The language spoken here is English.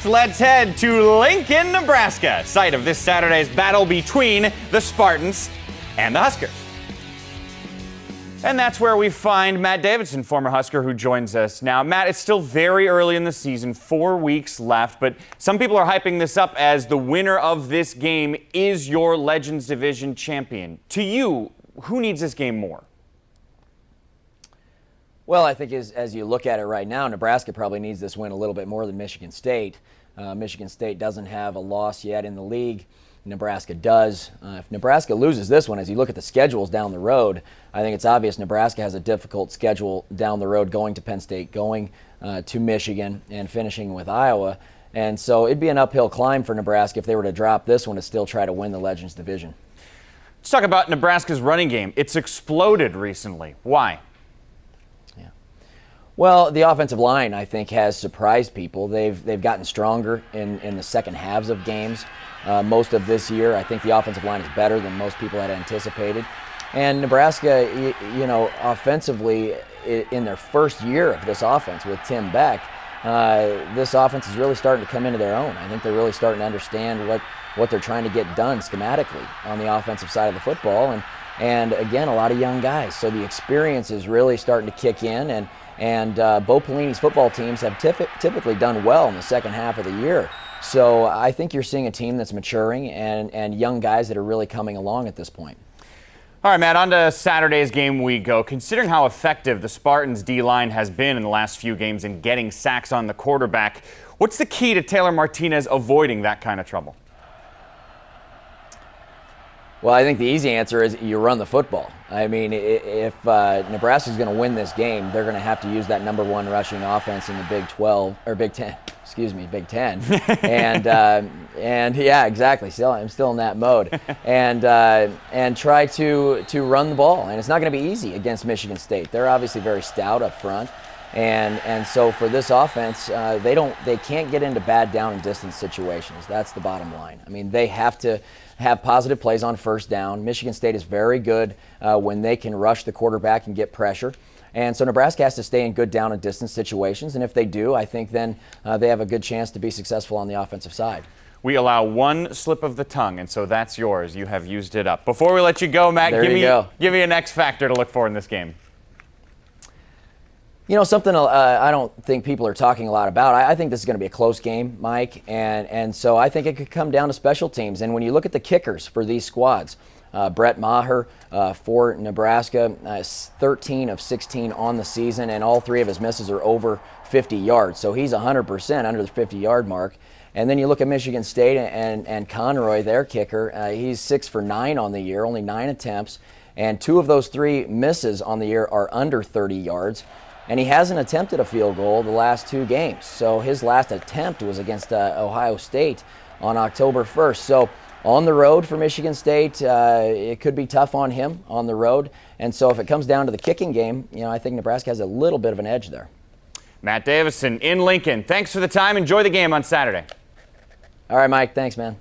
Let's head to Lincoln, Nebraska, site of this Saturday's battle between the Spartans and the Huskers. And that's where we find Matt Davison, former Husker, who joins us now. Matt, it's still very early in the season, 4 weeks left, but some people are hyping this up as the winner of this game is your Legends Division champion. To you, who needs this game more? Well, I think as you look at it right now, Nebraska probably needs this win a little bit more than Michigan State. Michigan State doesn't have a loss yet in the league. Nebraska does. If Nebraska loses this one, as you look at the schedules down the road, I think it's obvious Nebraska has a difficult schedule down the road, going to Penn State, going to Michigan, and finishing with Iowa. And so it'd be an uphill climb for Nebraska if they were to drop this one to still try to win the Legends Division. Let's talk about Nebraska's running game. It's exploded recently. Why? Well, the offensive line, I think, has surprised people. They've gotten stronger in the second halves of games. Most of this year, I think the offensive line is better than most people had anticipated. And Nebraska, offensively, in their first year of this offense with Tim Beck, this offense is really starting to come into their own. I think they're really starting to understand what they're trying to get done schematically on the offensive side of the football. And again, a lot of young guys. So the experience is really starting to kick in. And Bo Pelini's football teams have typically done well in the second half of the year. So I think you're seeing a team that's maturing and young guys that are really coming along at this point. All right, Matt, on to Saturday's game we go. Considering how effective the Spartans' D-line has been in the last few games in getting sacks on the quarterback, what's the key to Taylor Martinez avoiding that kind of trouble? Well, I think the easy answer is you run the football. I mean, if Nebraska's going to win this game, they're going to have to use that number one rushing offense in the Big 12 or Big 10. Excuse me, Big 10. and yeah, exactly. I'm still in that mode. And try to run the ball. And it's not going to be easy against Michigan State. They're obviously very stout up front. And so for this offense, they can't get into bad down and distance situations. That's the bottom line. I mean, they have to have positive plays on first down. Michigan State is very good when they can rush the quarterback and get pressure. And so Nebraska has to stay in good down and distance situations. And if they do, I think then they have a good chance to be successful on the offensive side. We allow one slip of the tongue, and so that's yours. You have used it up. Before we let you go, Matt, give me an X factor to look for in this game. Something I don't think people are talking a lot about. I think this is going to be a close game, Mike, and so I think it could come down to special teams. And when you look at the kickers for these squads, Brett Maher for Nebraska, 13 of 16 on the season, and all three of his misses are over 50 yards. So he's 100% under the 50-yard mark. And then you look at Michigan State and Conroy, their kicker. He's 6 for 9 on the year, only 9 attempts. And 2 of those 3 misses on the year are under 30 yards. And he hasn't attempted a field goal the last 2 games. So his last attempt was against Ohio State on October 1st. So on the road for Michigan State, it could be tough on him on the road. And so if it comes down to the kicking game, I think Nebraska has a little bit of an edge there. Matt Davison in Lincoln. Thanks for the time. Enjoy the game on Saturday. All right, Mike. Thanks, man.